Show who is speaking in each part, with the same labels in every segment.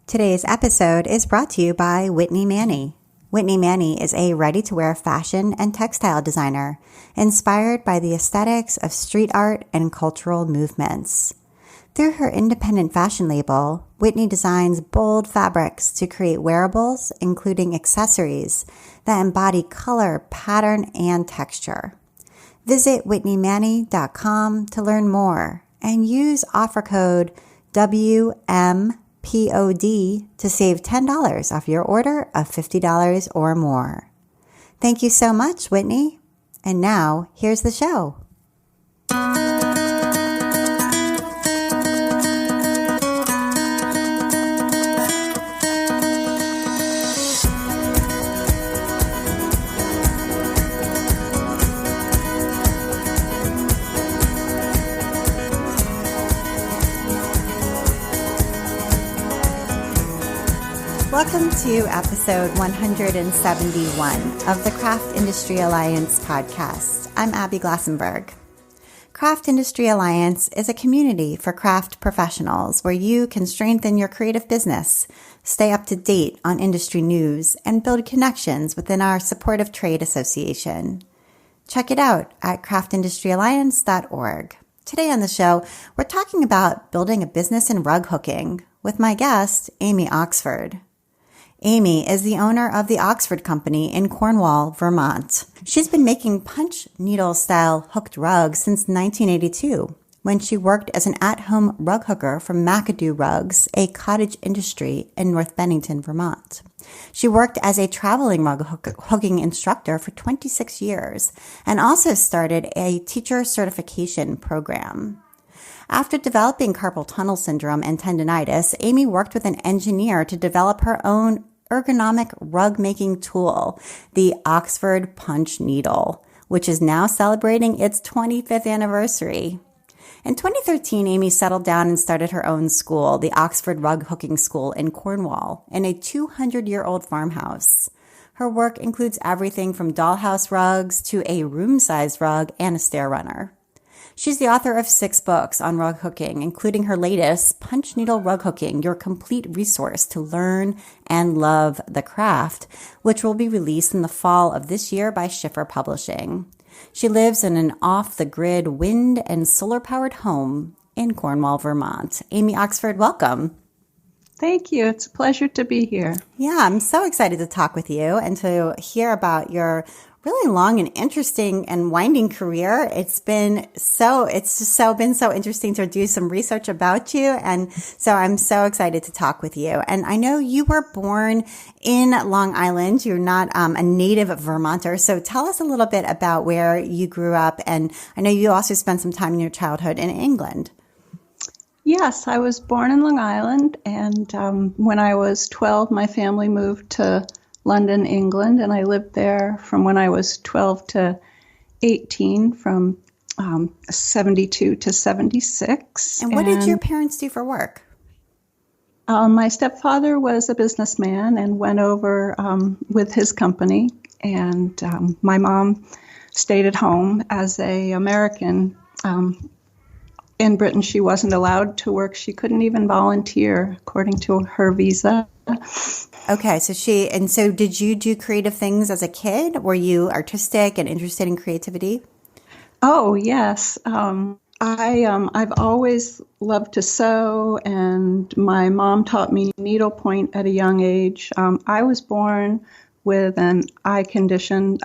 Speaker 1: Today's episode is brought to you by Whitney Manny. Whitney Manny is a ready-to-wear fashion and textile designer inspired by the aesthetics of street art and cultural movements. Through her independent fashion label, Whitney designs bold fabrics to create wearables, including accessories that embody color, pattern, and texture. Visit whitneymanny.com to learn more and use offer code WMPOD to save $10 off your order of $50 or more. Thank you so much, Whitney. And now, here's the show. Welcome to episode 171 of the Craft Industry Alliance podcast. I'm Abby Glassenberg. Craft Industry Alliance is a community for craft professionals where you can strengthen your creative business, stay up to date on industry news, and build connections within our supportive trade association. Check it out at craftindustyalliance.org. Today on the show, we're talking about building a business in rug hooking with my guest, Amy Oxford. Amy is the owner of the Oxford Company in Cornwall, Vermont. She's been making punch needle style hooked rugs since 1982, when she worked as an at-home rug hooker for McAdoo Rugs, a cottage industry in North Bennington, Vermont. She worked as a traveling rug hooking instructor for 26 years and also started a teacher certification program. After developing carpal tunnel syndrome and tendonitis, Amy worked with an engineer to develop her own ergonomic rug making tool, the Oxford Punch Needle, which is now celebrating its 25th anniversary. In 2013, Amy settled down and started her own school, the Oxford Rug Hooking School in Cornwall, in a 200-year-old farmhouse. Her work includes everything from dollhouse rugs to a room-sized rug and a stair runner. She's the author of 6 books on rug hooking, including her latest, Punch Needle Rug Hooking, your complete resource to learn and love the craft, which will be released in the fall of this year by Schiffer Publishing. She lives in an off-the-grid wind and solar-powered home in Cornwall, Vermont. Amy Oxford, welcome.
Speaker 2: Thank you. It's a pleasure to be here.
Speaker 1: Yeah, I'm so excited to talk with you and to hear about your really long and interesting and winding career. It's been so interesting to do some research about you. And so I'm so excited to talk with you. And I know you were born in Long Island. You're not a native Vermonter. So tell us a little bit about where you grew up. And I know you also spent some time in your childhood in England.
Speaker 2: Yes, I was born in Long Island. And when I was 12, my family moved to London, England, and I lived there from when I was 12 to 18, from 72 to 76.
Speaker 1: And what did your parents do for work?
Speaker 2: My stepfather was a businessman and went over with his company, and my mom stayed at home as an American. In Britain, she wasn't allowed to work. She couldn't even volunteer according to her visa.
Speaker 1: Okay, so did you do creative things as a kid? Were you artistic and interested in creativity?
Speaker 2: Oh, yes. I've always loved to sew, and my mom taught me needlepoint at a young age. I was born with an eye condition,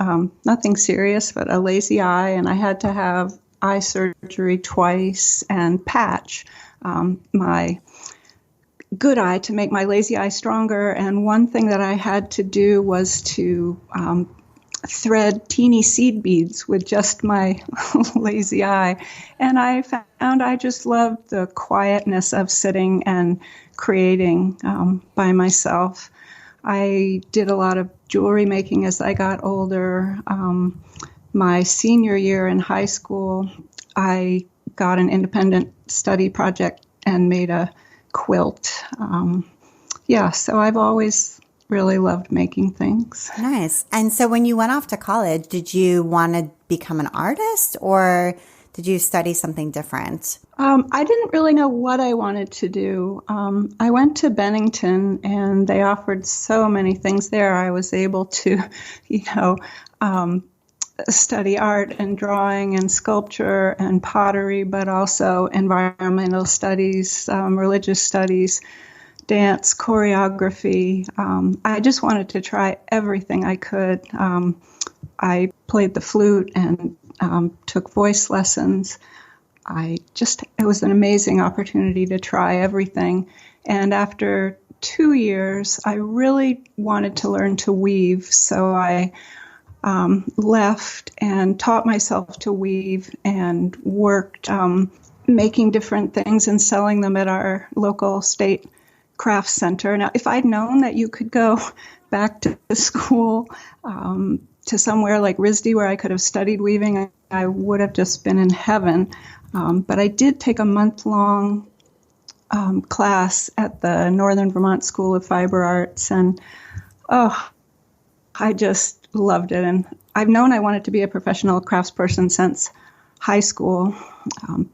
Speaker 2: nothing serious, but a lazy eye, and I had to have eye surgery twice and patch my good eye to make my lazy eye stronger. And one thing that I had to do was to thread teeny seed beads with just my lazy eye. And I found I just loved the quietness of sitting and creating by myself. I did a lot of jewelry making as I got older. My senior year in high school, I got an independent study project and made a quilt. So I've always really loved making things.
Speaker 1: Nice. And so when you went off to college, did you want to become an artist, or did you study something different?
Speaker 2: I didn't really know what I wanted to do. I went to Bennington, and they offered so many things there. I was able to, you know, study art and drawing and sculpture and pottery, but also environmental studies, religious studies, dance, choreography. I just wanted to try everything I could. I played the flute and took voice lessons. It was an amazing opportunity to try everything. And after 2 years, I really wanted to learn to weave. So I left and taught myself to weave and worked making different things and selling them at our local state craft center. Now, if I'd known that you could go back to school to somewhere like RISD where I could have studied weaving, I would have just been in heaven. But I did take a month-long class at the Northern Vermont School of Fiber Arts, and I just loved it. And I've known I wanted to be a professional craftsperson since high school.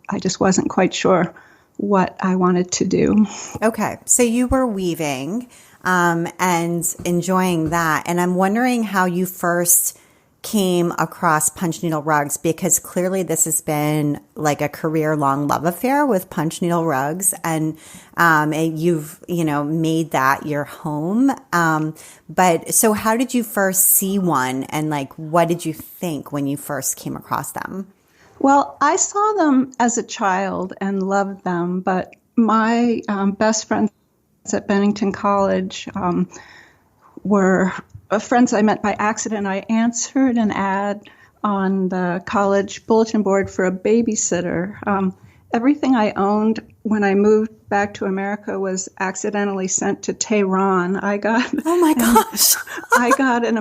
Speaker 2: I just wasn't quite sure what I wanted to do.
Speaker 1: Okay, so you were weaving and enjoying that. And I'm wondering how you first came across punch needle rugs, because clearly this has been like a career-long love affair with punch needle rugs, and you've made that your home. But so how did you first see one, and like what did you think when you first came across them?
Speaker 2: Well, I saw them as a child and loved them, but my best friends at Bennington College were friends I met by accident. I answered an ad on the college bulletin board for a babysitter. Everything I owned when I moved back to America was accidentally sent to Tehran.
Speaker 1: Oh my gosh.
Speaker 2: I got an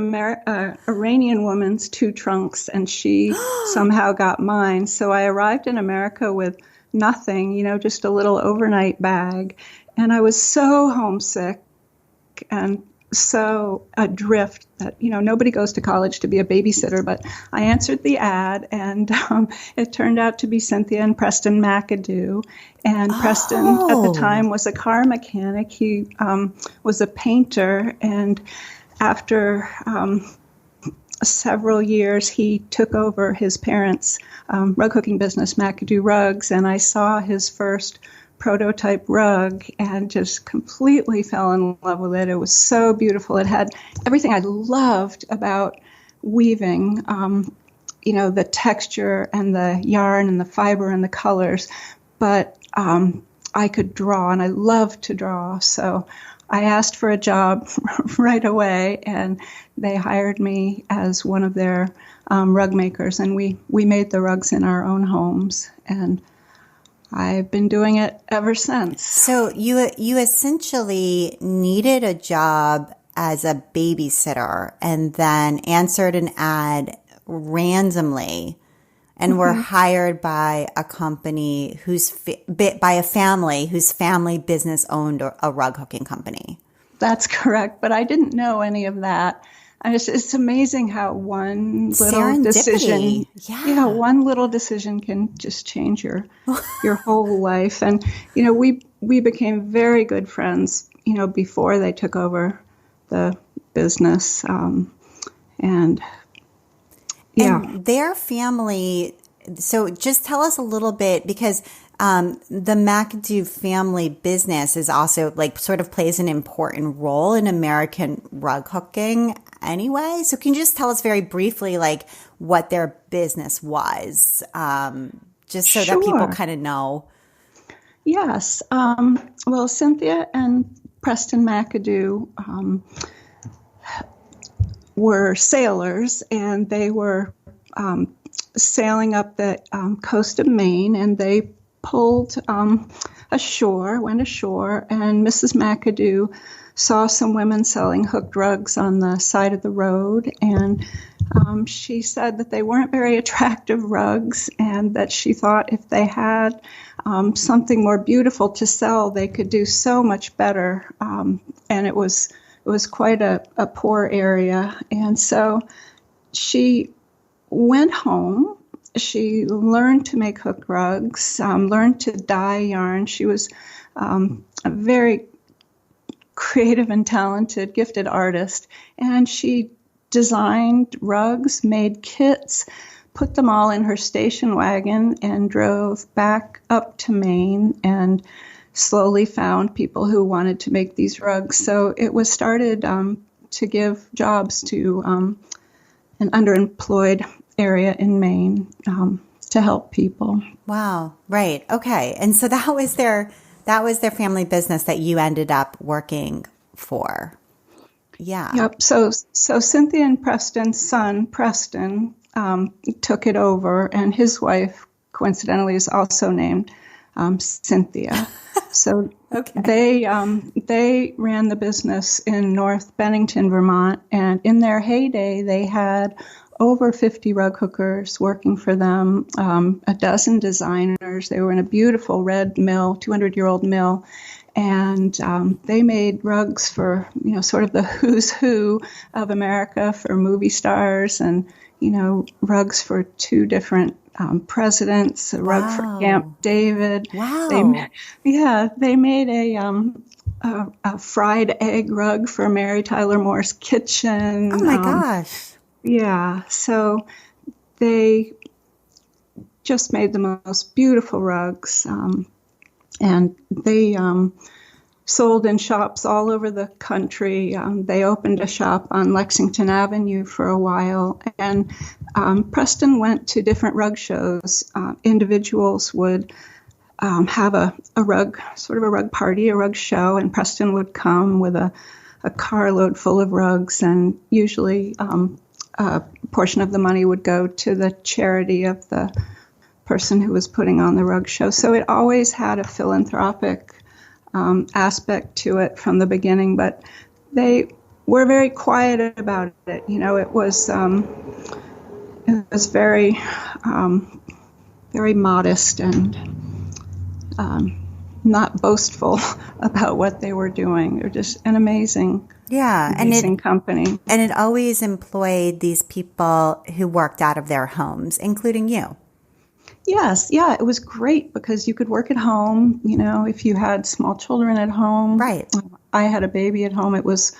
Speaker 2: Iranian woman's 2 trunks, and she somehow got mine. So I arrived in America with nothing, just a little overnight bag. And I was so homesick and so adrift that, nobody goes to college to be a babysitter, but I answered the ad, and it turned out to be Cynthia and Preston McAdoo. And Preston at the time was a car mechanic. He was a painter, and after several years, he took over his parents' rug hooking business, McAdoo Rugs, and I saw his first prototype rug and just completely fell in love with it. It was so beautiful. It had everything I loved about weaving, the texture and the yarn and the fiber and the colors, but I could draw, and I loved to draw. So I asked for a job right away, and they hired me as one of their rug makers, and we made the rugs in our own homes, and I've been doing it ever since.
Speaker 1: So you essentially needed a job as a babysitter and then answered an ad randomly and were hired by a company by a family whose family business owned a rug hooking company.
Speaker 2: That's correct, but I didn't know any of that. It's amazing how one little decision, one little decision can just change your whole life. And we became very good friends, before they took over the business, and
Speaker 1: their family. So just tell us a little bit, because the McAdoo family business is also sort of plays an important role in American rug hooking anyway. So can you just tell us very briefly what their business was, just so that people kind of know?
Speaker 2: Yes. Well, Cynthia and Preston McAdoo were sailors, and they were sailing up the coast of Maine, and they pulled went ashore, and Mrs. McAdoo saw some women selling hooked rugs on the side of the road, and she said that they weren't very attractive rugs, and that she thought if they had something more beautiful to sell, they could do so much better. And it was quite a poor area, and so she went home she learned to make hook rugs, learned to dye yarn. She was a very creative and talented, gifted artist, and she designed rugs, made kits, put them all in her station wagon, and drove back up to Maine and slowly found people who wanted to make these rugs. So it was started to give jobs to an underemployed area in Maine to help people.
Speaker 1: Wow. Right. Okay. And so that was their family business that you ended up working for. Yeah.
Speaker 2: Yep. So Cynthia and Preston's son, Preston, took it over, and his wife, coincidentally, is also named Cynthia. So okay. They ran the business in North Bennington, Vermont, and in their heyday, they had over 50 rug hookers working for them, a dozen designers. They were in a beautiful red mill, 200-year-old mill, and they made rugs for, sort of the who's who of America, for movie stars, and, rugs for two different presidents, a rug for Camp David.
Speaker 1: Wow.
Speaker 2: They made a fried egg rug for Mary Tyler Moore's kitchen.
Speaker 1: Oh, my gosh.
Speaker 2: Yeah, so they just made the most beautiful rugs, and they sold in shops all over the country. They opened a shop on Lexington Avenue for a while, and Preston went to different rug shows. Individuals would have a rug, sort of a rug party, a rug show, and Preston would come with a carload full of rugs, and usually a portion of the money would go to the charity of the person who was putting on the rug show. So it always had a philanthropic aspect to it from the beginning, but they were very quiet about it. It was very, very modest and not boastful about what they were doing. They're just an amazing company.
Speaker 1: And it always employed these people who worked out of their homes, including you.
Speaker 2: Yes. Yeah. It was great because you could work at home, if you had small children at home.
Speaker 1: Right.
Speaker 2: I had a baby at home. It was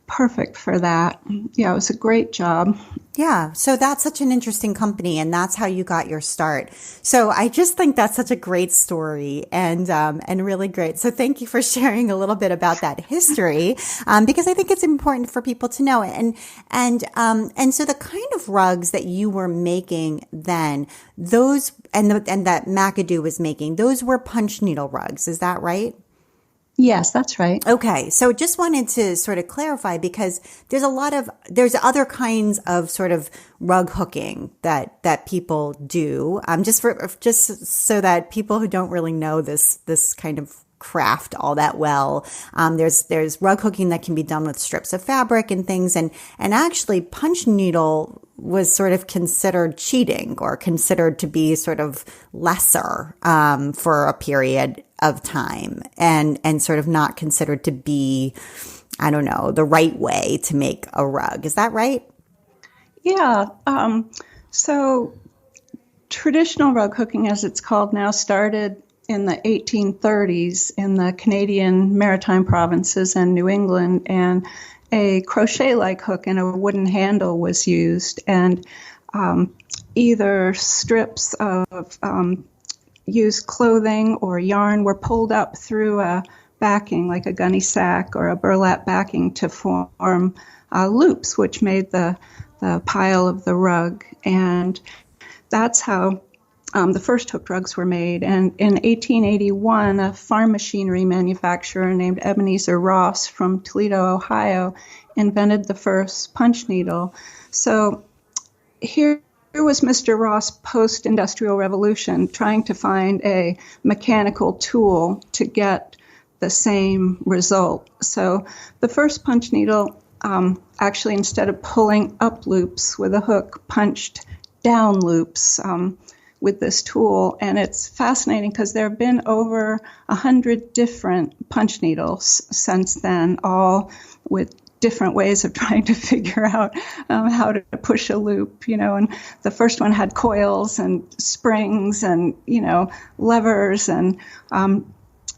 Speaker 2: perfect for that. Yeah. It was a great job.
Speaker 1: Yeah. So that's such an interesting company, and that's how you got your start. So I just think that's such a great story and really great. So thank you for sharing a little bit about that history, because I think it's important for people to know. And so the kind of rugs that you were making then, those, and that McAdoo was making, those were punch needle rugs. Is that right?
Speaker 2: Yes, that's right.
Speaker 1: Okay. So just wanted to sort of clarify, because there's other kinds of sort of rug hooking that people do, just so that people who don't really know this kind of craft all that well. There's rug hooking that can be done with strips of fabric and things. And actually punch needle was sort of considered cheating, or considered to be sort of lesser, for a period of time, and sort of not considered to be, I don't know, the right way to make a rug. Is that right?
Speaker 2: Yeah. So traditional rug hooking, as it's called now, started in the 1830s in the Canadian Maritime provinces and New England, and a crochet-like hook and a wooden handle was used, and either strips of used clothing or yarn were pulled up through a backing, like a gunny sack or a burlap backing, to form loops, which made the pile of the rug. And that's how the first hooked rugs were made. And in 1881, a farm machinery manufacturer named Ebenezer Ross from Toledo, Ohio, invented the first punch needle. So here was Mr. Ross post-industrial revolution, trying to find a mechanical tool to get the same result. So the first punch needle actually, instead of pulling up loops with a hook, punched down loops with this tool. And it's fascinating because there have been over 100 different punch needles since then, all with different ways of trying to figure out how to push a loop, and the first one had coils and springs and, levers, and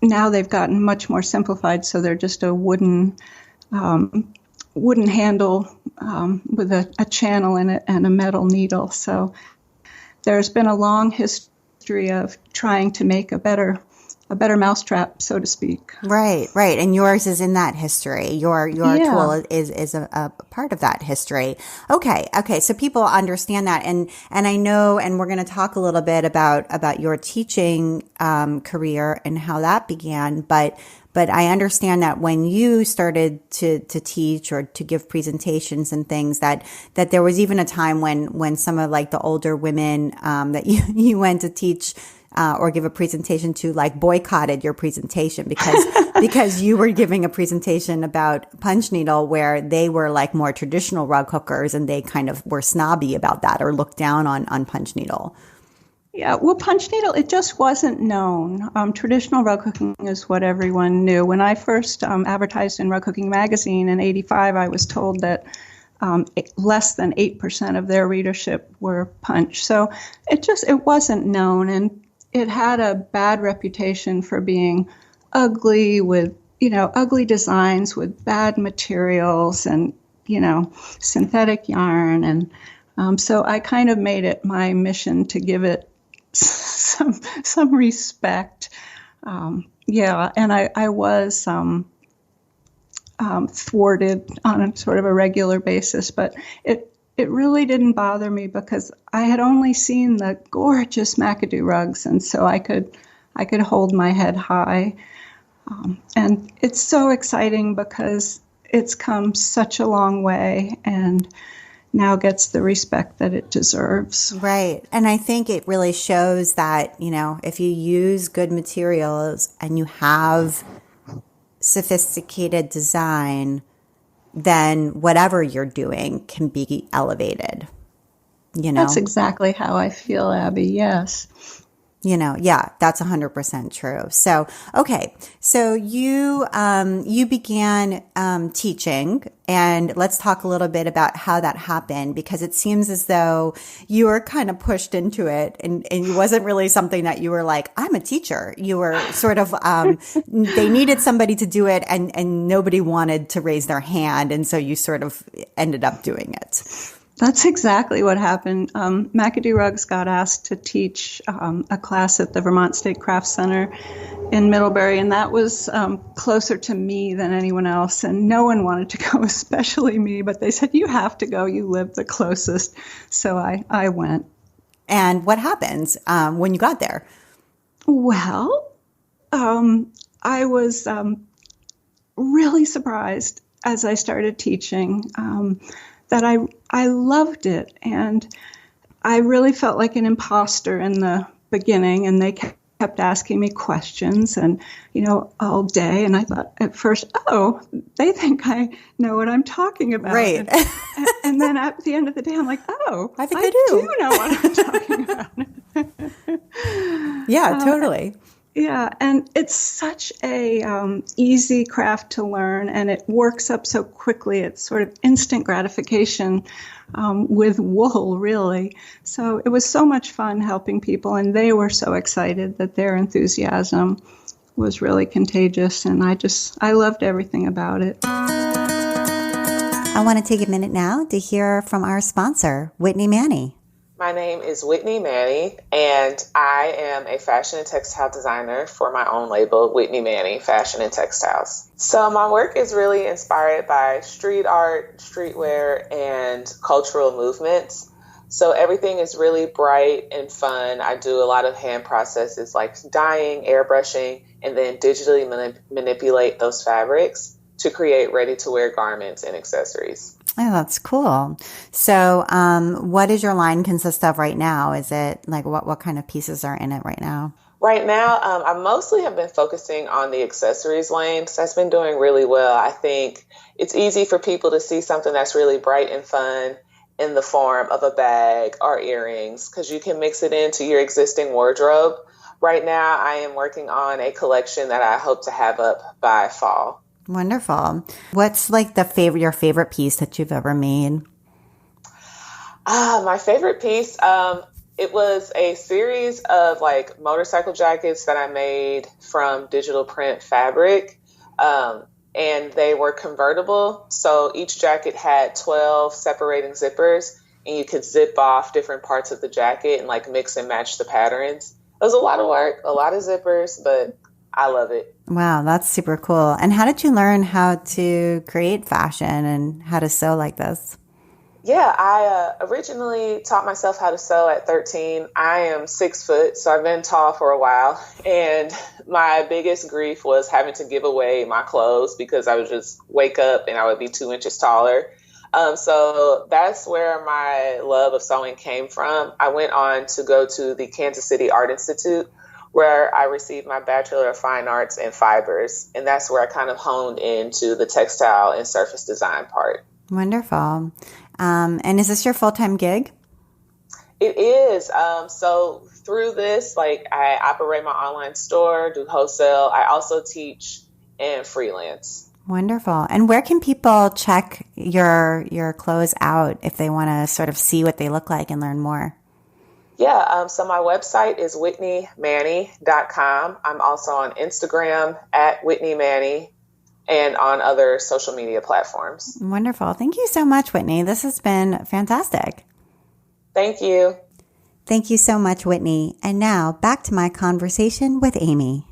Speaker 2: now they've gotten much more simplified, so they're just a wooden handle with a channel in it and a metal needle. So there's been a long history of trying to make a better mousetrap, so to speak.
Speaker 1: Right. And yours is in that history. Your tool is a part of that history. Okay. So people understand that. And I know, and we're going to talk a little bit about your teaching, career and how that began. But I understand that when you started to teach or to give presentations and things, that there was even a time when some of like the older women, that you went to teach, or give a presentation to, like, boycotted your presentation because you were giving a presentation about punch needle where they were like more traditional rug hookers and they kind of were snobby about that or looked down on punch needle.
Speaker 2: Yeah, well, punch needle, it just wasn't known. Traditional rug hooking is what everyone knew. When I first advertised in Rug Hooking Magazine in '85, I was told that less than 8% of their readership were punch. So it wasn't known, and it had a bad reputation for being ugly with, ugly designs with bad materials and, synthetic yarn. And so I kind of made it my mission to give it some respect. And I was thwarted on a sort of a regular basis, but it really didn't bother me because I had only seen the gorgeous McAdoo rugs, and so I could hold my head high. And it's so exciting because it's come such a long way and now gets the respect that it deserves.
Speaker 1: Right. And I think it really shows that, if you use good materials and you have sophisticated design, then whatever you're doing can be elevated.
Speaker 2: That's exactly how I feel, Abby. Yes.
Speaker 1: Yeah, that's 100% true. So, okay. So you began, teaching, and let's talk a little bit about how that happened, because it seems as though you were kind of pushed into it and it wasn't really something that you were like, I'm a teacher. You were sort of, they needed somebody to do it and nobody wanted to raise their hand. And so you sort of ended up doing it.
Speaker 2: That's exactly what happened. McAdoo Rugs got asked to teach a class at the Vermont State Crafts Center in Middlebury, and that was closer to me than anyone else, and no one wanted to go, especially me, but they said, you have to go, you live the closest. So I went.
Speaker 1: And what happens when you got there?
Speaker 2: Well, I was really surprised as I started teaching that I loved it, and I really felt like an imposter in the beginning, and they kept asking me questions and, all day. And I thought at first, they think I know what I'm talking about.
Speaker 1: Right.
Speaker 2: And then at the end of the day, I'm like,
Speaker 1: I think I do
Speaker 2: know what I'm talking about.
Speaker 1: Yeah, totally.
Speaker 2: Yeah, and it's such a easy craft to learn, and it works up so quickly. It's sort of instant gratification with wool, really. So it was so much fun helping people, and they were so excited that their enthusiasm was really contagious, and I loved everything about it.
Speaker 1: I want to take a minute now to hear from our sponsor, Whitney Manny.
Speaker 3: My name is Whitney Manny, and I am a fashion and textile designer for my own label, Whitney Manny Fashion and Textiles. So my work is really inspired by street art, streetwear, and cultural movements. So everything is really bright and fun. I do a lot of hand processes like dyeing, airbrushing, and then digitally manipulate those fabrics to create ready-to-wear garments and accessories.
Speaker 1: Oh, that's cool. So, what does your line consist of right now? Is it like what kind of pieces are in it right now?
Speaker 3: Right now, I mostly have been focusing on the accessories lane. So that's been doing really well. I think it's easy for people to see something that's really bright and fun in the form of a bag or earrings, because you can mix it into your existing wardrobe. Right now, I am working on a collection that I hope to have up by fall.
Speaker 1: Wonderful. What's like your favorite piece that you've ever made?
Speaker 3: My favorite piece, it was a series of like motorcycle jackets that I made from digital print fabric. And they were convertible. So each jacket had 12 separating zippers, and you could zip off different parts of the jacket and like mix and match the patterns. It was a lot of work, a lot of zippers, but I love it.
Speaker 1: Wow, that's super cool. And how did you learn how to create fashion and how to sew like this?
Speaker 3: Yeah, I originally taught myself how to sew at 13. I am 6 foot, so I've been tall for a while. And my biggest grief was having to give away my clothes because I would just wake up and I would be 2 inches taller. So that's where my love of sewing came from. I went on to go to the Kansas City Art Institute, where I received my Bachelor of Fine Arts in Fibers. And that's where I kind of honed into the textile and surface design part.
Speaker 1: Wonderful. And is this your full-time gig?
Speaker 3: It is. So through this, like I operate my online store, do wholesale. I also teach and freelance.
Speaker 1: Wonderful. And where can people check your clothes out if they want to sort of see what they look like and learn more?
Speaker 3: Yeah. So my website is whitneymanny.com. I'm also on Instagram at Whitney Manny, and on other social media platforms.
Speaker 1: Wonderful. Thank you so much, Whitney. This has been fantastic.
Speaker 3: Thank you.
Speaker 1: Thank you so much, Whitney. And now back to my conversation with Amy.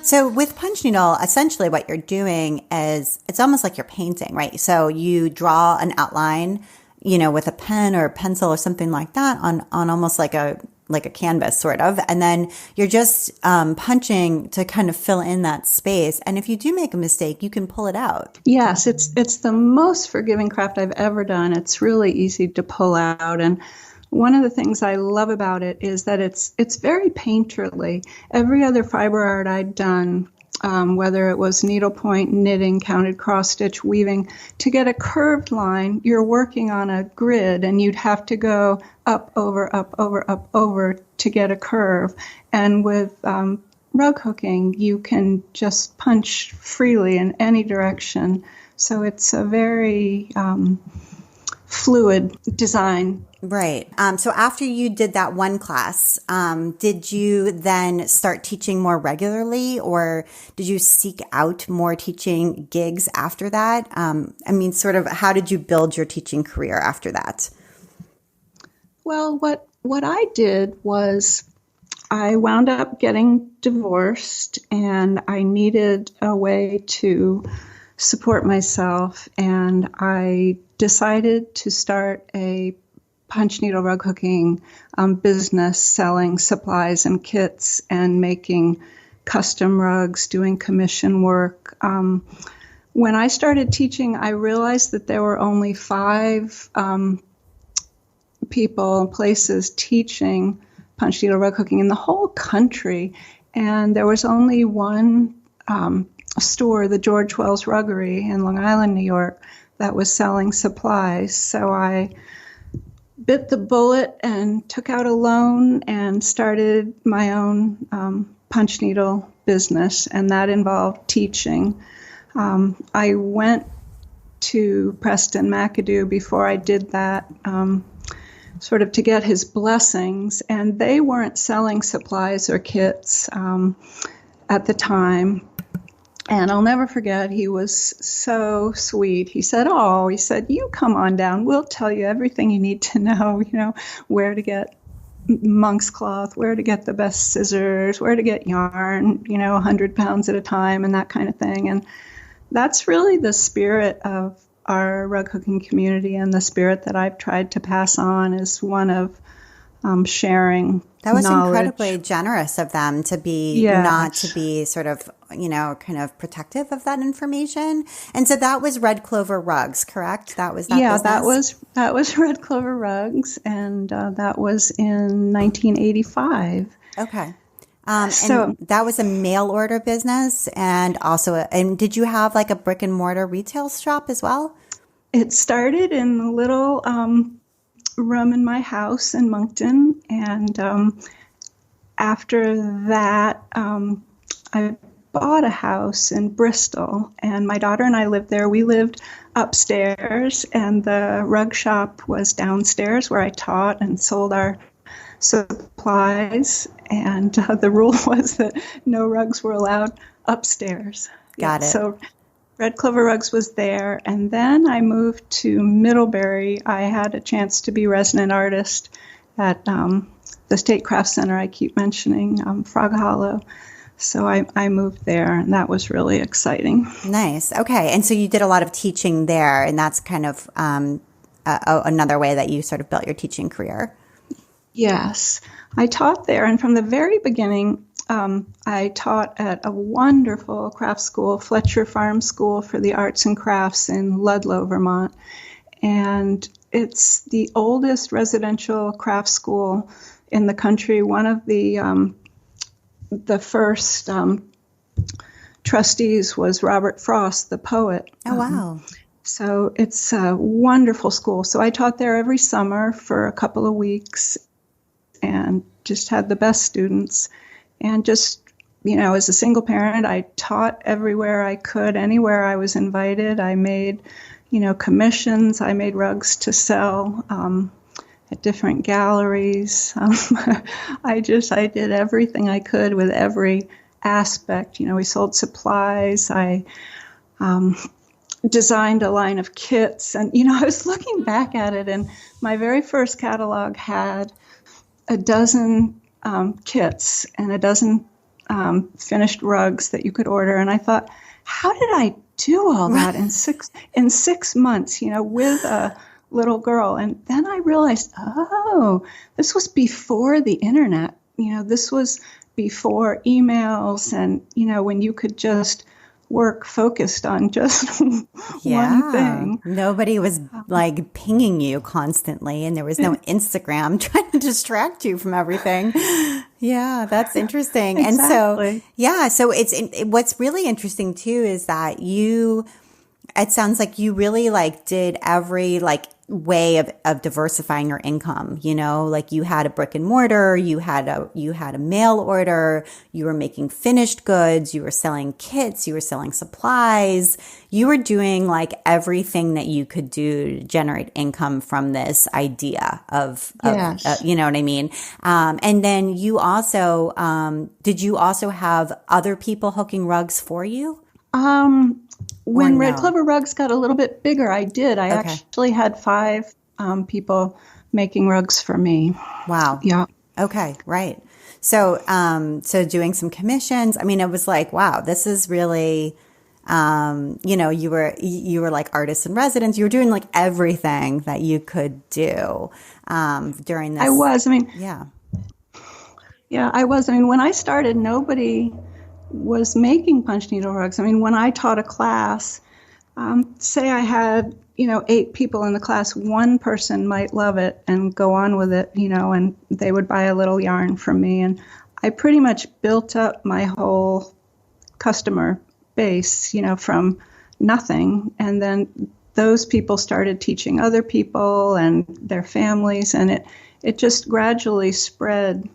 Speaker 1: So with punch needle, essentially what you're doing is it's almost like you're painting, right? So you draw an outline, with a pen or a pencil or something like that on almost like a canvas sort of. And then you're just punching to kind of fill in that space. And if you do make a mistake, you can pull it out.
Speaker 2: Yes, it's the most forgiving craft I've ever done. It's really easy to pull out. And one of the things I love about it is that it's very painterly. Every other fiber art I'd done, whether it was needlepoint, knitting, counted cross stitch, weaving, to get a curved line, you're working on a grid and you'd have to go up, over, up, over, up, over to get a curve. And with rug hooking, you can just punch freely in any direction. So it's a very fluid design.
Speaker 1: Right. So after you did that one class, did you then start teaching more regularly, or did you seek out more teaching gigs after that? Sort of how did you build your teaching career after that?
Speaker 2: Well, what I did was I wound up getting divorced, and I needed a way to support myself, and I decided to start a punch needle rug hooking business, selling supplies and kits and making custom rugs, doing commission work. When I started teaching, I realized that there were only 5 places teaching punch needle rug hooking in the whole country, and there was only one store, the George Wells Ruggery in Long Island, New York, that was selling supplies. So I bit the bullet and took out a loan and started my own punch needle business, and that involved teaching. I went to Preston McAdoo before I did that, sort of to get his blessings, and they weren't selling supplies or kits at the time. And I'll never forget, he was so sweet. He said, you come on down. We'll tell you everything you need to know, where to get monk's cloth, where to get the best scissors, where to get yarn, 100 pounds at a time and that kind of thing. And that's really the spirit of our rug hooking community, and the spirit that I've tried to pass on is one of sharing
Speaker 1: That was
Speaker 2: knowledge.
Speaker 1: Incredibly generous of them to be not to be sort of, kind of protective of that information. And so that was Red Clover Rugs, correct? That was that business?
Speaker 2: that was Red Clover Rugs, and that was in 1985.
Speaker 1: Okay. And that was a mail order business, and also, and did you have like a brick and mortar retail shop as well?
Speaker 2: It started in a little room in my house in Moncton, and after that, I bought a house in Bristol, and my daughter and I lived there. We lived upstairs, and the rug shop was downstairs where I taught and sold our supplies, and the rule was that no rugs were allowed upstairs.
Speaker 1: Got it.
Speaker 2: So Red Clover Rugs was there, and then I moved to Middlebury. I had a chance to be resident artist at the State Craft Center I keep mentioning, Frog Hollow. So I moved there, and that was really exciting.
Speaker 1: Nice. Okay. And so you did a lot of teaching there, and that's kind of another way that you sort of built your teaching career.
Speaker 2: Yes. I taught there, and from the very beginning, I taught at a wonderful craft school, Fletcher Farm School for the Arts and Crafts in Ludlow, Vermont. And it's the oldest residential craft school in the country. One of the first trustees was Robert Frost, the poet.
Speaker 1: Oh, wow.
Speaker 2: So it's a wonderful school. So I taught there every summer for a couple of weeks and just had the best students. And just, as a single parent, I taught everywhere I could, anywhere I was invited. I made, commissions. I made rugs to sell at different galleries. I did everything I could with every aspect. We sold supplies. I designed a line of kits. And, I was looking back at it, and my very first catalog had a dozen kits and a dozen finished rugs that you could order. And I thought, how did I do all that in 6 months, with a little girl? And then I realized, this was before the internet. This was before emails and, when you could just work focused on just one thing.
Speaker 1: Nobody was like pinging you constantly, and there was no Instagram trying to distract you from everything. Yeah, that's interesting.
Speaker 2: Exactly.
Speaker 1: And so, what's really interesting too is that it sounds like you really did every way of diversifying your income, like you had a brick and mortar, you had a mail order, you were making finished goods, you were selling kits, you were selling supplies, you were doing everything that you could do to generate income from this idea of you know what I mean? And then you also, did you also have other people hooking rugs for you?
Speaker 2: When Red Clover Rugs got a little bit bigger, I did. I actually had 5 people making rugs for me.
Speaker 1: Wow.
Speaker 2: Yeah.
Speaker 1: Okay. Right. So, doing some commissions. I mean, it was wow, this is really, you were like artists in residence. You were doing everything that you could do during this.
Speaker 2: I was.
Speaker 1: Yeah.
Speaker 2: Yeah, I was. When I started, nobody was making punch needle rugs. When I taught a class, say I had, 8 people in the class, one person might love it and go on with it, and they would buy a little yarn from me. And I pretty much built up my whole customer base, from nothing. And then those people started teaching other people and their families, and it just gradually spread.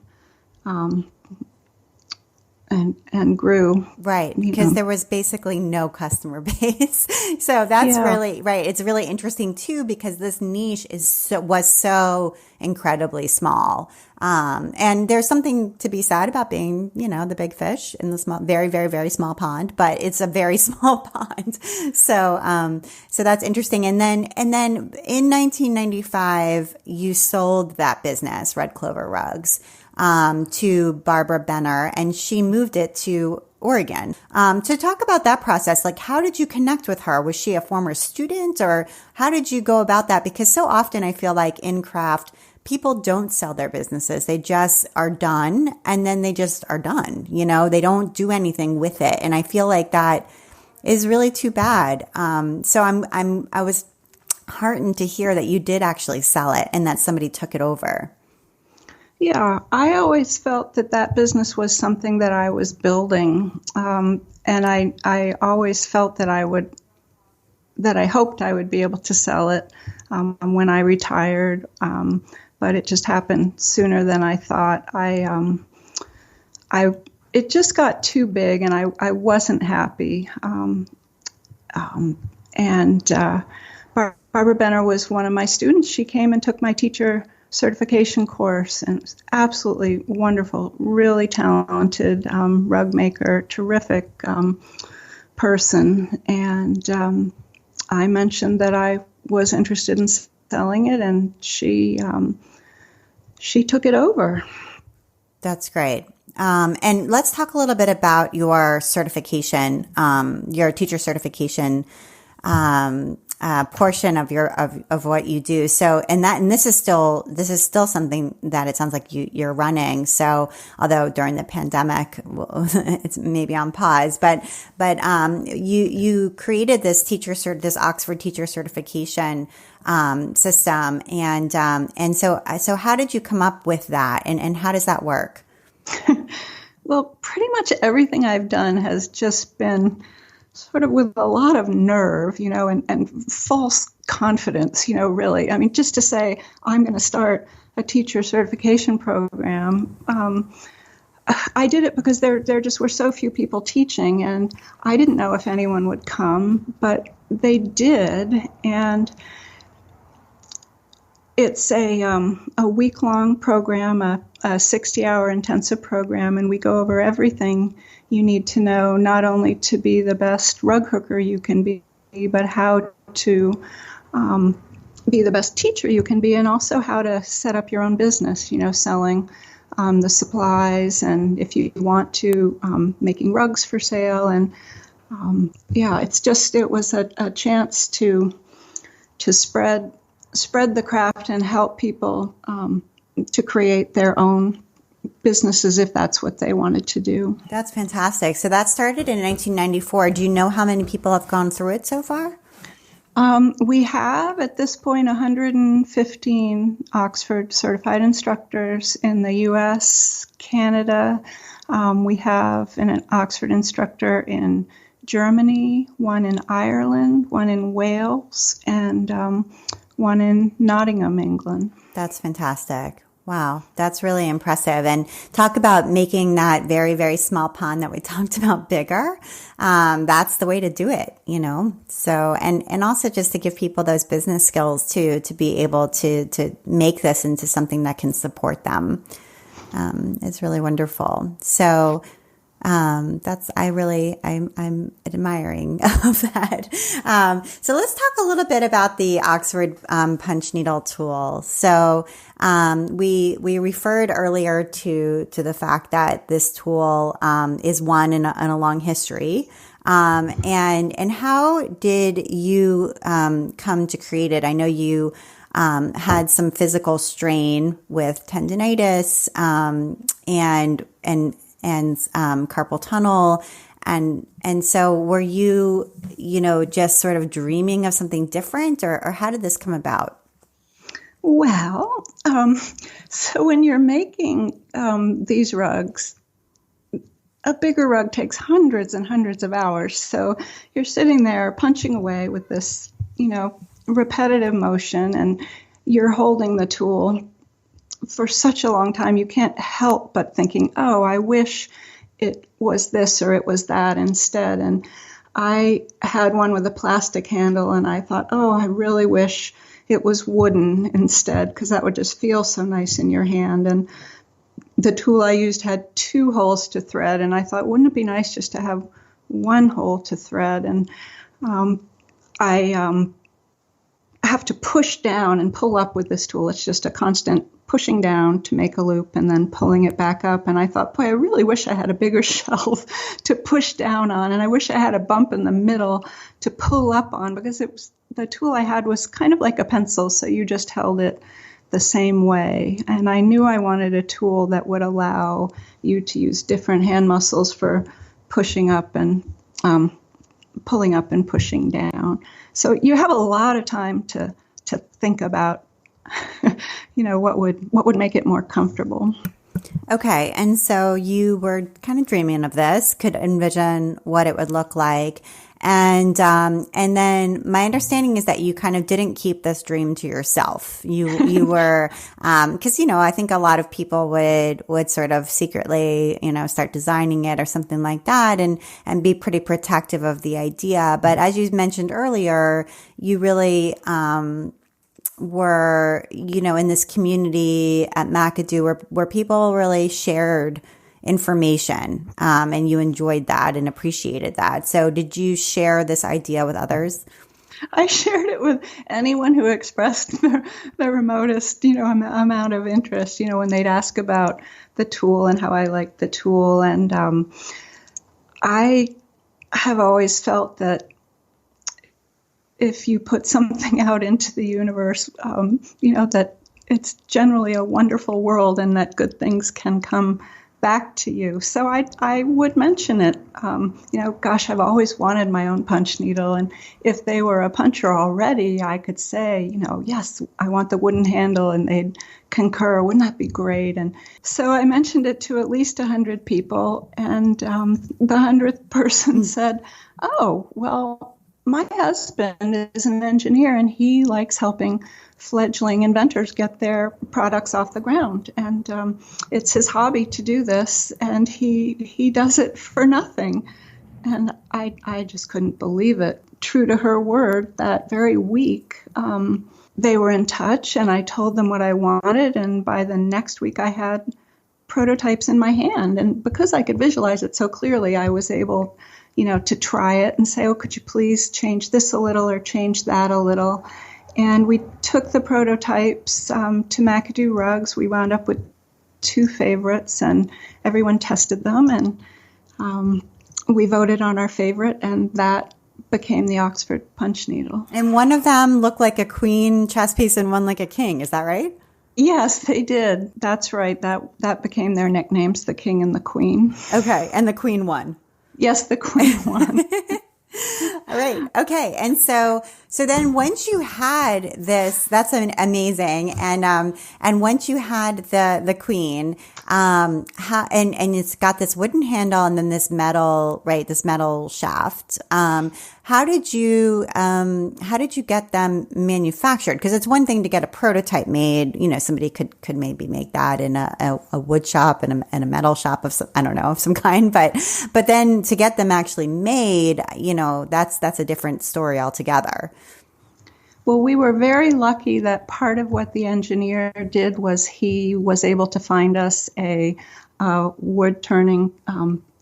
Speaker 2: And grew.
Speaker 1: Right, because there was basically no customer base. So that's really, right. It's really interesting too, because this niche was so incredibly small. And there's something to be said about being, the big fish in the small, very, very, very small pond, but it's a very small pond. So that's interesting. And then in 1995, you sold that business, Red Clover Rugs, to Barbara Benner, and she moved it to Oregon. To talk about that process, how did you connect with her? Was she a former student, or how did you go about that? Because so often I feel like in craft, people don't sell their businesses. They just are done, and then they just are done. They don't do anything with it. And I feel like that is really too bad. So I was heartened to hear that you did actually sell it and that somebody took it over.
Speaker 2: Yeah, I always felt that business was something that I was building. And I always felt that I would that I hoped I would be able to sell it when I retired, but it just happened sooner than I thought. It just got too big, and I wasn't happy. Barbara Benner was one of my students. She came and took my teacher certification course, and it was absolutely wonderful, really talented rug maker, terrific person. And I mentioned that I was interested in selling it, and she took it over.
Speaker 1: That's great. And let's talk a little bit about your certification, your teacher certification portion of what you do. So, and this is still something that it sounds like you're running. So, although during the pandemic, it's maybe on pause, but you created this this Oxford teacher certification system, and so how did you come up with that, and how does that work?
Speaker 2: Well, pretty much everything I've done has just been sort of with a lot of nerve, and false confidence, really. I mean, just to say, I'm going to start a teacher certification program. I did it because there just were so few people teaching, and I didn't know if anyone would come, but they did. And it's a week-long program, a 60-hour intensive program, and we go over everything you need to know, not only to be the best rug hooker you can be, but how to be the best teacher you can be, and also how to set up your own business, selling the supplies, and if you want to, making rugs for sale. And it was a chance to spread the craft and help people to create their own businesses if that's what they wanted to do.
Speaker 1: That's fantastic. So that started in 1994. Do you know how many people have gone through it so far?
Speaker 2: We have, at this point, 115 Oxford certified instructors in the U.S., Canada. We have an Oxford instructor in Germany, one in Ireland, one in Wales, and one in Nottingham, England.
Speaker 1: That's fantastic. Wow, that's really impressive. And talk about making that very, very small pond that we talked about bigger. That's the way to do it, So, and also just to give people those business skills too, to be able to make this into something that can support them. It's really wonderful. So, I'm admiring of that. So let's talk a little bit about the Oxford punch needle tool. So we referred earlier to the fact that this tool is one in a long history. And how did you come to create it? I know you had some physical strain with tendinitis and carpal tunnel. And so were you, just sort of dreaming of something different, or how did this come about?
Speaker 2: Well, so when you're making these rugs, a bigger rug takes hundreds and hundreds of hours. So you're sitting there punching away with this, repetitive motion, and you're holding the tool for such a long time, you can't help but thinking, oh, I wish it was this or it was that instead. And I had one with a plastic handle, and I thought, oh, I really wish it was wooden instead, because that would just feel so nice in your hand. And the tool I used had 2 holes to thread, and I thought, wouldn't it be nice just to have 1 hole to thread? And I have to push down and pull up with this tool. It's just a constant pushing down to make a loop and then pulling it back up. And I thought, boy, I really wish I had a bigger shelf to push down on. And I wish I had a bump in the middle to pull up on, because the tool I had was kind of like a pencil. So you just held it the same way. And I knew I wanted a tool that would allow you to use different hand muscles for pushing up and pulling up and pushing down. So you have a lot of time to think about, what would make it more comfortable.
Speaker 1: Okay. And so you were kind of dreaming of this, could envision what it would look like. And then my understanding is that you kind of didn't keep this dream to yourself. You were, cause I think a lot of people would sort of secretly, start designing it or something like that and be pretty protective of the idea. But as you mentioned earlier, you really, were, in this community at McAdoo where people really shared information, and you enjoyed that and appreciated that. So did you share this idea with others?
Speaker 2: I shared it with anyone who expressed the remotest, amount of interest, when they'd ask about the tool and how I liked the tool. And I have always felt that if you put something out into the universe, that it's generally a wonderful world and that good things can come back to you. So I would mention it. Gosh, I've always wanted my own punch needle. And if they were a puncher already, I could say, yes, I want the wooden handle, and they'd concur. Wouldn't that be great? And so I mentioned it to at least 100 people. And the 100th person said, oh, well, my husband is an engineer and he likes helping fledgling inventors get their products off the ground. And it's his hobby to do this, and he does it for nothing. And I just couldn't believe it. True to her word, that very week, they were in touch, and I told them what I wanted. And by the next week, I had prototypes in my hand. And because I could visualize it so clearly, I was able to try it and say, oh, could you please change this a little or change that a little? And we took the prototypes to McAdoo Rugs. We wound up with 2 favorites, and everyone tested them. And we voted on our favorite, and that became the Oxford Punch Needle.
Speaker 1: And one of them looked like a queen chess piece and one like a king. Is that right?
Speaker 2: Yes, they did. That's right. That became their nicknames, the king and the queen.
Speaker 1: Okay. And the queen won.
Speaker 2: Yes, the queen won.
Speaker 1: All right. Okay. And so then once you had this, that's amazing. And once you had the queen, and it's got this wooden handle and then this metal shaft. How did you get them manufactured? Because it's one thing to get a prototype made. Somebody could maybe make that in a wood shop and a metal shop of some kind. But then to get them actually made, that's a different story altogether.
Speaker 2: Well, we were very lucky that part of what the engineer did was he was able to find us a wood turning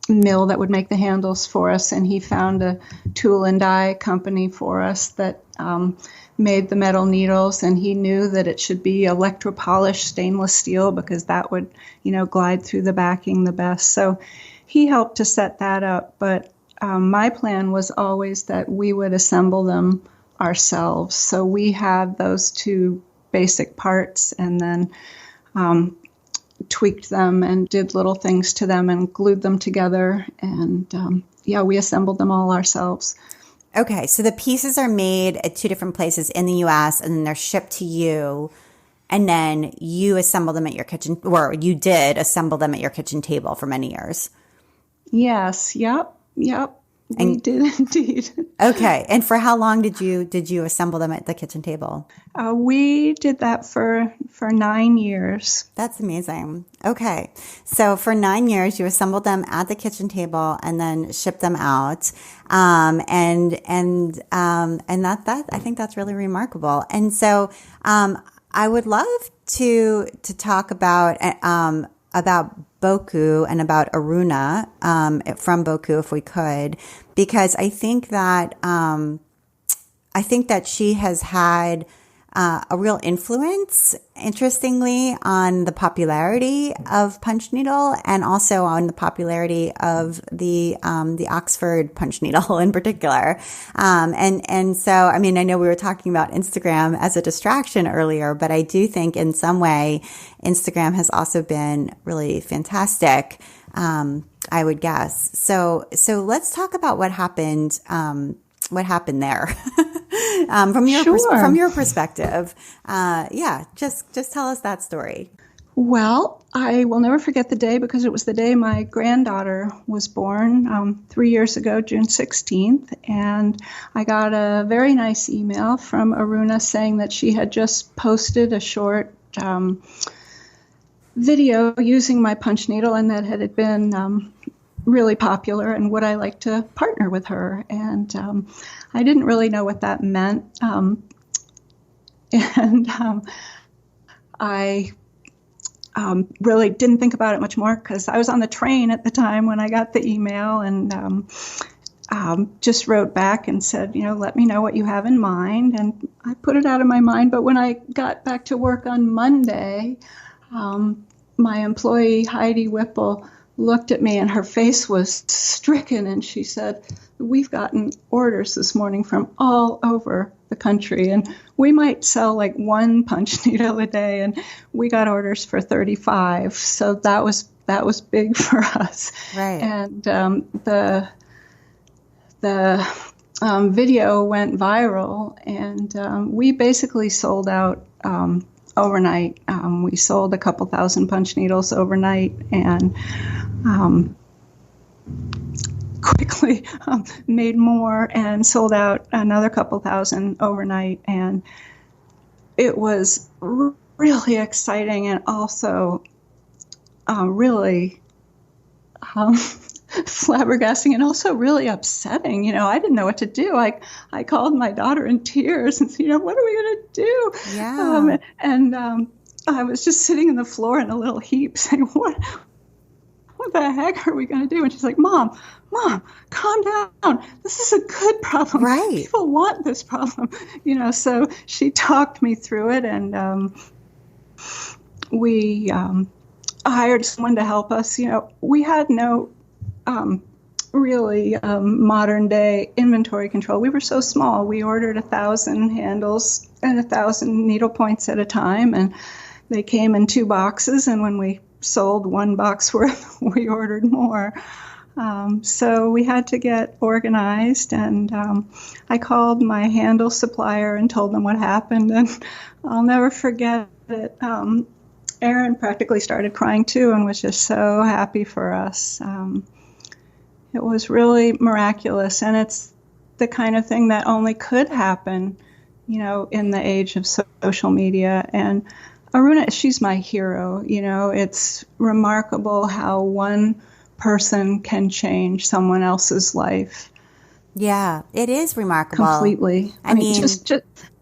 Speaker 2: mill that would make the handles for us, and he found a tool and die company for us that made the metal needles, and he knew that it should be electropolished stainless steel because that would, glide through the backing the best. So he helped to set that up, but my plan was always that we would assemble them ourselves. So we had those 2 basic parts and then tweaked them and did little things to them and glued them together. And we assembled them all ourselves.
Speaker 1: Okay. So the pieces are made at 2 different places in the U.S. and then they're shipped to you. And then you assemble them at your kitchen, or you did assemble them at your kitchen table for many years. Yes.
Speaker 2: Yep. We did indeed.
Speaker 1: Okay. And for how long did you assemble them at the kitchen table?
Speaker 2: We did that for 9 years.
Speaker 1: That's amazing. Okay. So for 9 years, you assembled them at the kitchen table and then shipped them out. And that I think that's really remarkable. And so, I would love to talk about Boku and about Aruna from Boku, if we could, because I think that she has had a real influence, interestingly, on the popularity of Punch Needle and also on the popularity of the Oxford Punch Needle in particular. And so, I mean, I know we were talking about Instagram as a distraction earlier, but I do think in some way Instagram has also been really fantastic, I would guess. So let's talk about what happened there. From your perspective. Just tell us that story.
Speaker 2: Well, I will never forget the day because it was the day my granddaughter was born 3 years ago, June 16th. And I got a very nice email from Aruna saying that she had just posted a short video using my punch needle and that it had been really popular and would I like to partner with her. And I didn't really know what that meant. I really didn't think about it much more because I was on the train at the time when I got the email and just wrote back and said, let me know what you have in mind. And I put it out of my mind. But when I got back to work on Monday, my employee, Heidi Whipple, looked at me and her face was stricken. And she said, we've gotten orders this morning from all over the country, and we might sell like one punch needle a day, and we got orders for 35. So that was big for us.
Speaker 1: Right.
Speaker 2: And the video went viral, and we basically sold out overnight. We sold a couple thousand punch needles overnight, and quickly made more and sold out another couple thousand overnight. And it was really exciting and also really flabbergasting and also really upsetting. I didn't know what to do. I called my daughter in tears and said, what are we going to do?
Speaker 1: Yeah.
Speaker 2: I was just sitting on the floor in a little heap saying, what the heck are we going to do? And she's like, Mom, calm down. This is a good problem.
Speaker 1: Right.
Speaker 2: People want this problem. So she talked me through it, and we hired someone to help us. We had no really modern day inventory control. We were so small. We ordered 1,000 handles and 1,000 needle points at a time, and they came in 2 boxes. And when we sold 1 box worth, we ordered more. So we had to get organized, and I called my handle supplier and told them what happened, and I'll never forget it. Erin practically started crying too and was just so happy for us. It was really miraculous, and it's the kind of thing that only could happen, in the age of social media. And Aruna, she's my hero. It's remarkable how one person can change someone else's life.
Speaker 1: Yeah, it is remarkable.
Speaker 2: Completely. I mean,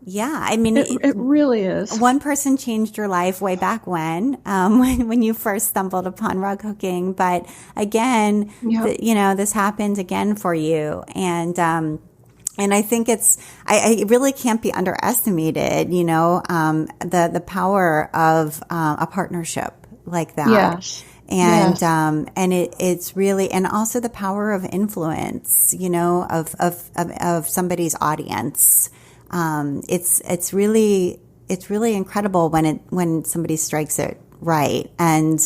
Speaker 1: yeah, I mean,
Speaker 2: it really is.
Speaker 1: One person changed your life way back when you first stumbled upon rug hooking. But again,
Speaker 2: yep.
Speaker 1: This happened again for you. And I think it really can't be underestimated, the power of a partnership like that.
Speaker 2: Yes.
Speaker 1: And,
Speaker 2: yes.
Speaker 1: And it's really, and also the power of influence, of somebody's audience. It's really incredible when somebody strikes it right. And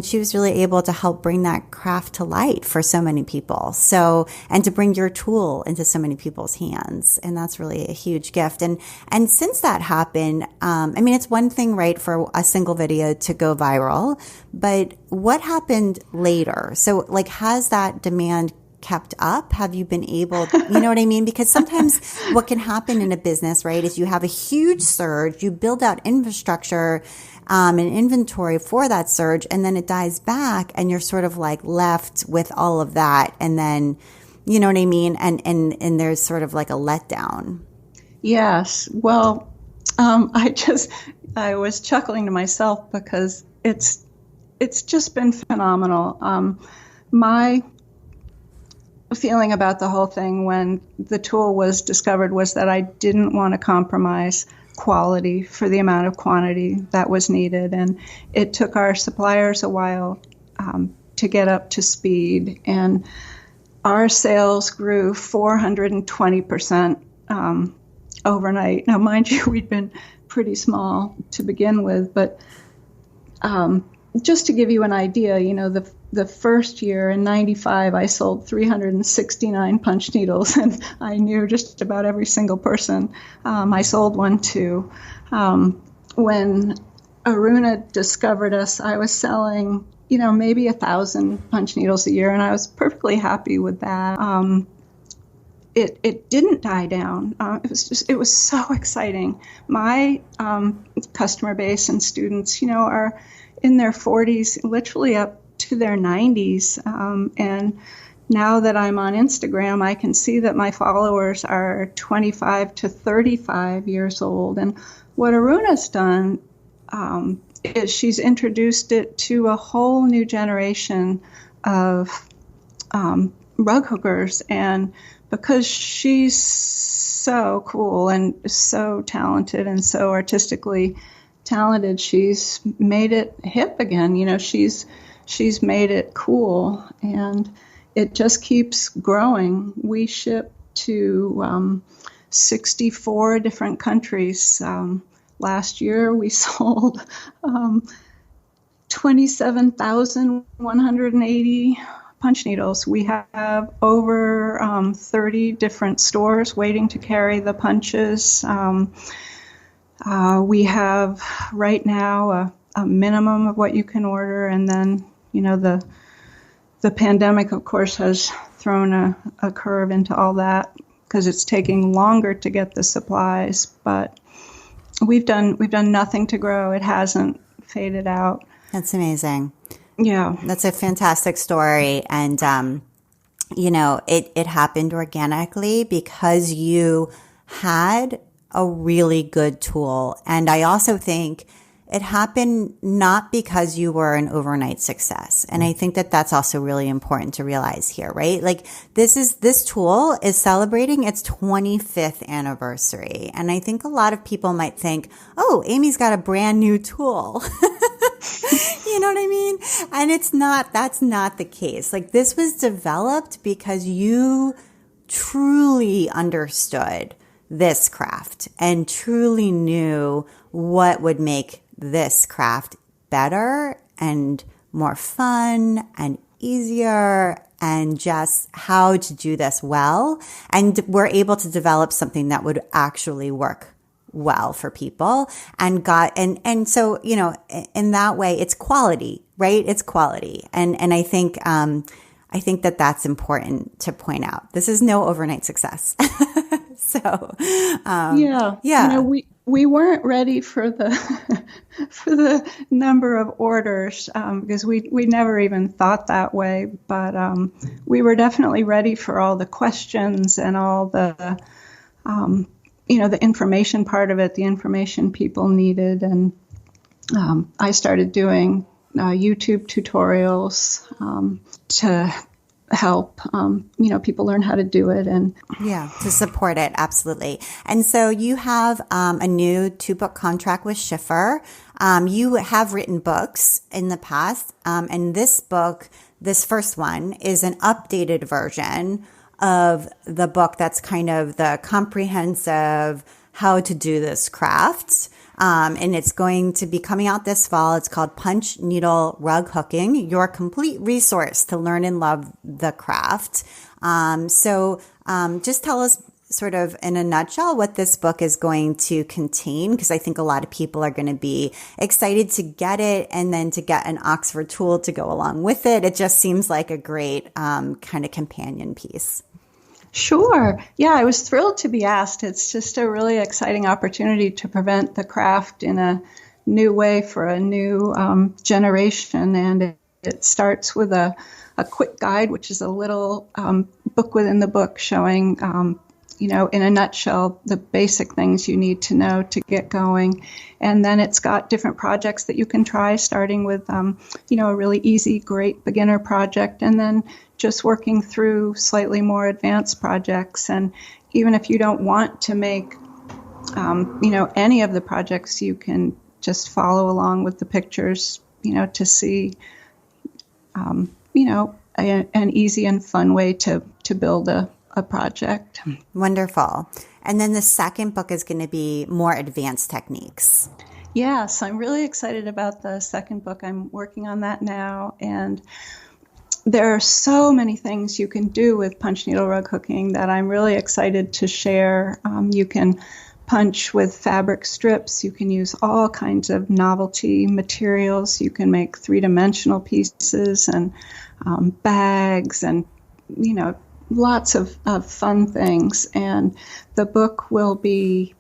Speaker 1: she was really able to help bring that craft to light for so many people. So, and to bring your tool into so many people's hands. And that's really a huge gift. And since that happened, it's one thing, right, for a single video to go viral, but what happened later? So has that demand kept up? Have you been able, you know what I mean? Because sometimes what can happen in a business, right, is you have a huge surge, you build out infrastructure, and inventory for that surge, and then it dies back and you're sort of left with all of that. And then, you know what I mean? And there's sort of a letdown. Yes.
Speaker 2: Well, I was chuckling to myself because it's just been phenomenal. My feeling about the whole thing when the tool was discovered was that I didn't want to compromise quality for the amount of quantity that was needed. And it took our suppliers a while to get up to speed. And our sales grew 420% overnight. Now, mind you, we'd been pretty small to begin with, but just to give you an idea, the first year in 95, I sold 369 punch needles, and I knew just about every single person I sold one to. When Aruna discovered us, I was selling, maybe 1,000 punch needles a year, and I was perfectly happy with that. It didn't die down. It was so exciting. My customer base and students, are in their 40s, literally up to their 90s. And now that I'm on Instagram, I can see that my followers are 25 to 35 years old. And what Aruna's done is she's introduced it to a whole new generation of rug hookers. And because she's so cool and so talented and so artistically talented, she's made it hip again. She's made it cool, and it just keeps growing. We ship to 64 different countries. Last year, we sold 27,180 punch needles. We have over 30 different stores waiting to carry the punches. We have right now a minimum of what you can order, and then the pandemic, of course, has thrown a curve into all that because it's taking longer to get the supplies. But we've done nothing to grow. It hasn't faded out.
Speaker 1: That's amazing.
Speaker 2: Yeah.
Speaker 1: That's a fantastic story. And, it happened organically because you had a really good tool. And I also think it happened not because you were an overnight success. And I think that that's also really important to realize here, right? Like this tool is celebrating its 25th anniversary. And I think a lot of people might think, oh, Amy's got a brand new tool. You know what I mean? And that's not the case. Like this was developed because you truly understood this craft and truly knew what would make this craft better and more fun and easier and just how to do this well. And we're able to develop something that would actually work well for people and so, in that way, it's quality, right? It's quality. And I think that that's important to point out. This is no overnight success. So,
Speaker 2: yeah. We weren't ready for the number of orders because we never even thought that way. But we were definitely ready for all the questions and all the the information part of it, the information people needed. And I started doing YouTube tutorials to help people learn how to do it, and
Speaker 1: to support it. Absolutely. And so you have a new 2-book contract with Schiffer. You have written books in the past, and this book, this first one, is an updated version of the book that's kind of the comprehensive how to do this craft. And it's going to be coming out this fall. It's called Punch Needle Rug Hooking, your complete resource to learn and love the craft. So just tell us sort of in a nutshell what this book is going to contain, because I think a lot of people are going to be excited to get it and then to get an Oxford tool to go along with it. It just seems like a great kind of companion piece.
Speaker 2: Sure. Yeah, I was thrilled to be asked. It's just a really exciting opportunity to present the craft in a new way for a new generation. And it starts with a quick guide, which is a little book within the book showing, in a nutshell, the basic things you need to know to get going. And then it's got different projects that you can try, starting with, a really easy, great beginner project, and then just working through slightly more advanced projects. And even if you don't want to make, any of the projects, you can just follow along with the pictures, to see, an easy and fun way to build a project.
Speaker 1: Wonderful. And then the second book is going to be more advanced techniques.
Speaker 2: Yes, I'm really excited about the second book. I'm working on that now, and there are so many things you can do with punch needle rug hooking that I'm really excited to share. You can punch with fabric strips. You can use all kinds of novelty materials. You can make three-dimensional pieces and bags and, lots of fun things. And the book will be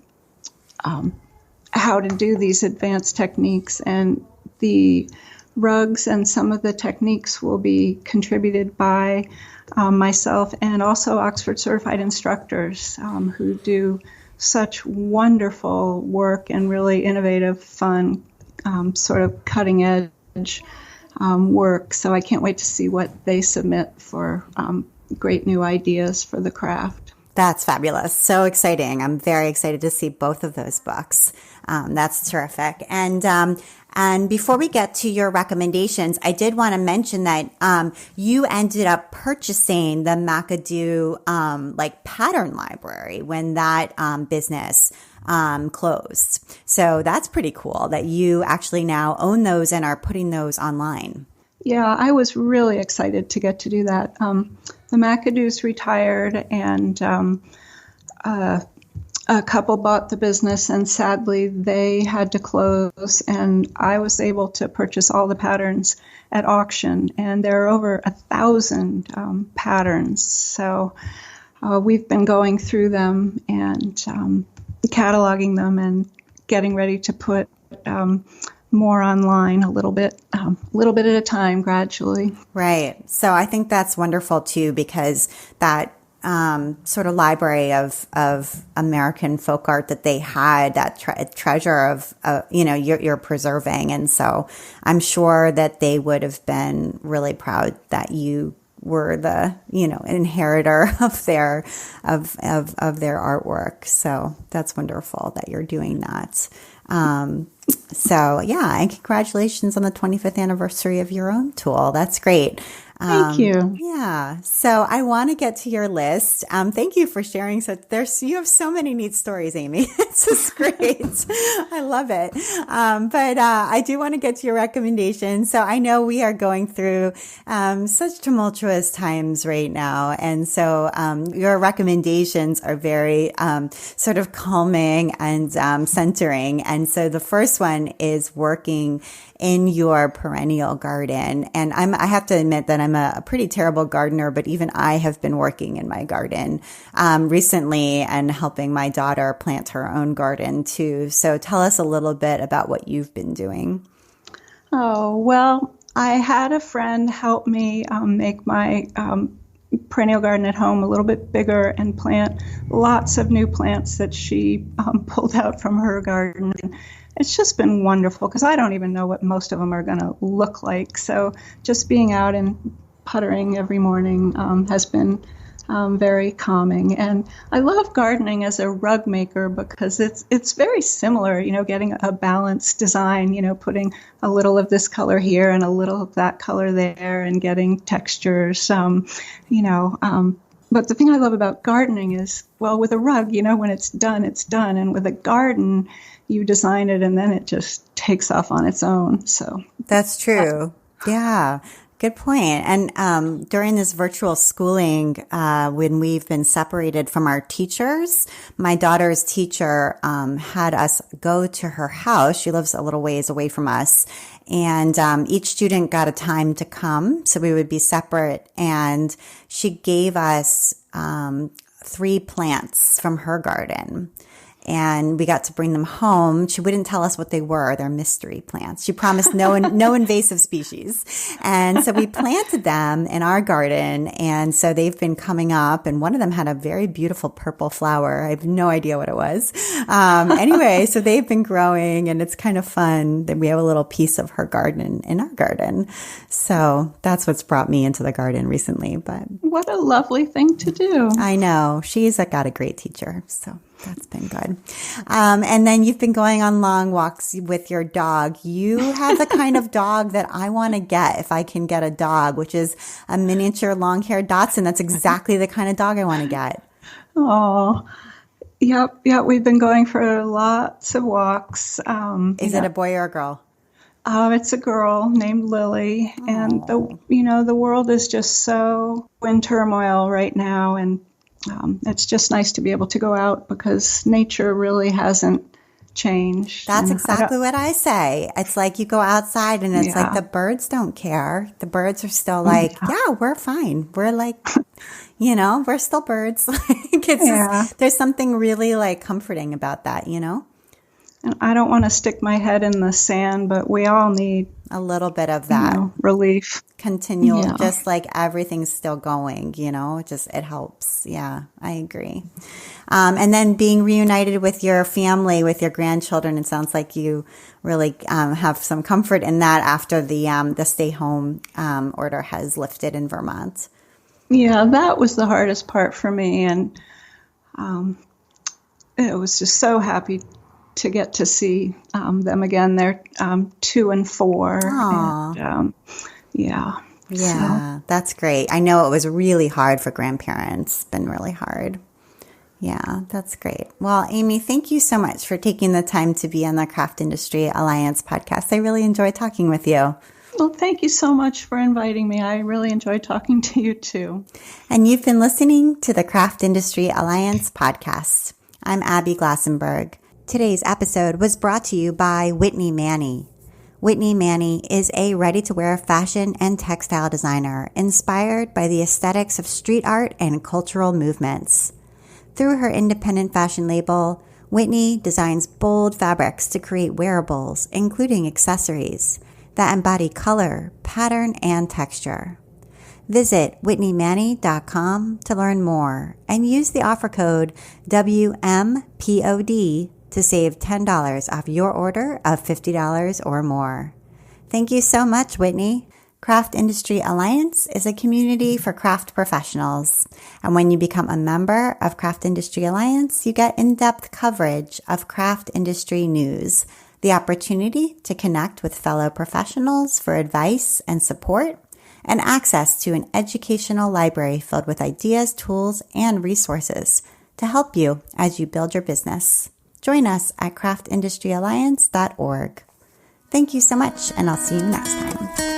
Speaker 2: how to do these advanced techniques, and the rugs and some of the techniques will be contributed by myself and also Oxford certified instructors who do such wonderful work and really innovative, fun, sort of cutting edge work. So I can't wait to see what they submit for great new ideas for the craft.
Speaker 1: That's fabulous. So exciting. I'm very excited to see both of those books. That's terrific. And before we get to your recommendations, I did want to mention that you ended up purchasing the McAdoo pattern library when that business closed. So that's pretty cool that you actually now own those and are putting those online.
Speaker 2: Yeah, I was really excited to get to do that. The McAdoos retired, and a couple bought the business, and sadly they had to close, and I was able to purchase all the patterns at auction, and there are over 1,000 patterns. So we've been going through them and cataloging them and getting ready to put more online a little bit at a time, gradually.
Speaker 1: Right. So I think that's wonderful too, because that sort of library of American folk art that they had, that treasure of you're preserving, and so I'm sure that they would have been really proud that you were the inheritor of their artwork. So that's wonderful that you're doing that. So yeah, and congratulations on the 25th anniversary of your own tool. That's great.
Speaker 2: Thank you.
Speaker 1: Yeah. So I want to get to your list. Thank you for sharing. You have so many neat stories, Amy. It's just great. I love it. But I do want to get to your recommendations. So I know we are going through such tumultuous times right now. And so your recommendations are very sort of calming and centering. And so the first one is working in your perennial garden. And I have to admit that I'm a pretty terrible gardener, but even I have been working in my garden recently and helping my daughter plant her own garden too. So tell us a little bit about what you've been doing.
Speaker 2: Oh, well, I had a friend help me make my perennial garden at home a little bit bigger and plant lots of new plants that she pulled out from her garden. It's just been wonderful because I don't even know what most of them are going to look like. So just being out and puttering every morning has been very calming. And I love gardening as a rug maker because it's very similar, getting a balanced design, putting a little of this color here and a little of that color there and getting textures, But the thing I love about gardening is, well, with a rug, when it's done, it's done. And with a garden, you design it and then it just takes off on its own. So
Speaker 1: that's true. Yeah. Good point. And during this virtual schooling, when we've been separated from our teachers, my daughter's teacher had us go to her house. She lives a little ways away from us. And each student got a time to come, so we would be separate. And she gave us 3 plants from her garden. And we got to bring them home. She wouldn't tell us what they were. They're mystery plants. She promised no invasive species. And so we planted them in our garden. And so they've been coming up. And one of them had a very beautiful purple flower. I have no idea what it was. Anyway, so they've been growing, and it's kind of fun that we have a little piece of her garden in our garden. So that's what's brought me into the garden recently. But
Speaker 2: what a lovely thing to do.
Speaker 1: I know. She's got a great teacher. So that's been good. And then you've been going on long walks with your dog. You have the kind of dog that I want to get if I can get a dog, which is a miniature long-haired Dachshund. That's exactly the kind of dog I want to get.
Speaker 2: Oh, yep. We've been going for lots of walks.
Speaker 1: Is it a boy or a girl?
Speaker 2: It's a girl named Lily. And the world is just so in turmoil right now. And it's just nice to be able to go out because nature really hasn't changed.
Speaker 1: That's exactly what I say. It's like you go outside and it's like the birds don't care. The birds are still like, yeah, we're fine. We're like, we're still birds. There's something really like comforting about that, And
Speaker 2: I don't want to stick my head in the sand, but we all need
Speaker 1: a little bit of that
Speaker 2: relief.
Speaker 1: Continual, just like everything's still going, just it helps. Yeah, I agree. And then being reunited with your family, with your grandchildren, it sounds like you really have some comfort in that after the stay home order has lifted in Vermont.
Speaker 2: Yeah, that was the hardest part for me, and it was just so happy to get to see them again. They're 2 and 4. And,
Speaker 1: so. That's great. I know it was really hard for grandparents. It's been really hard. Yeah, that's great. Well, Amy, thank you so much for taking the time to be on the Craft Industry Alliance podcast. I really enjoyed talking with you.
Speaker 2: Well, thank you so much for inviting me. I really enjoyed talking to you too.
Speaker 1: And you've been listening to the Craft Industry Alliance podcast. I'm Abby Glassenberg. Today's episode was brought to you by Whitney Manny. Whitney Manny is a ready-to-wear fashion and textile designer inspired by the aesthetics of street art and cultural movements. Through her independent fashion label, Whitney designs bold fabrics to create wearables, including accessories, that embody color, pattern, and texture. Visit WhitneyManny.com to learn more and use the offer code WMPOD to save $10 off your order of $50 or more. Thank you so much, Whitney. Craft Industry Alliance is a community for craft professionals. And when you become a member of Craft Industry Alliance, you get in-depth coverage of craft industry news, the opportunity to connect with fellow professionals for advice and support, and access to an educational library filled with ideas, tools, and resources to help you as you build your business. Join us at craftindustrｙalliance.org. Thank you so much, and I'll see you next time.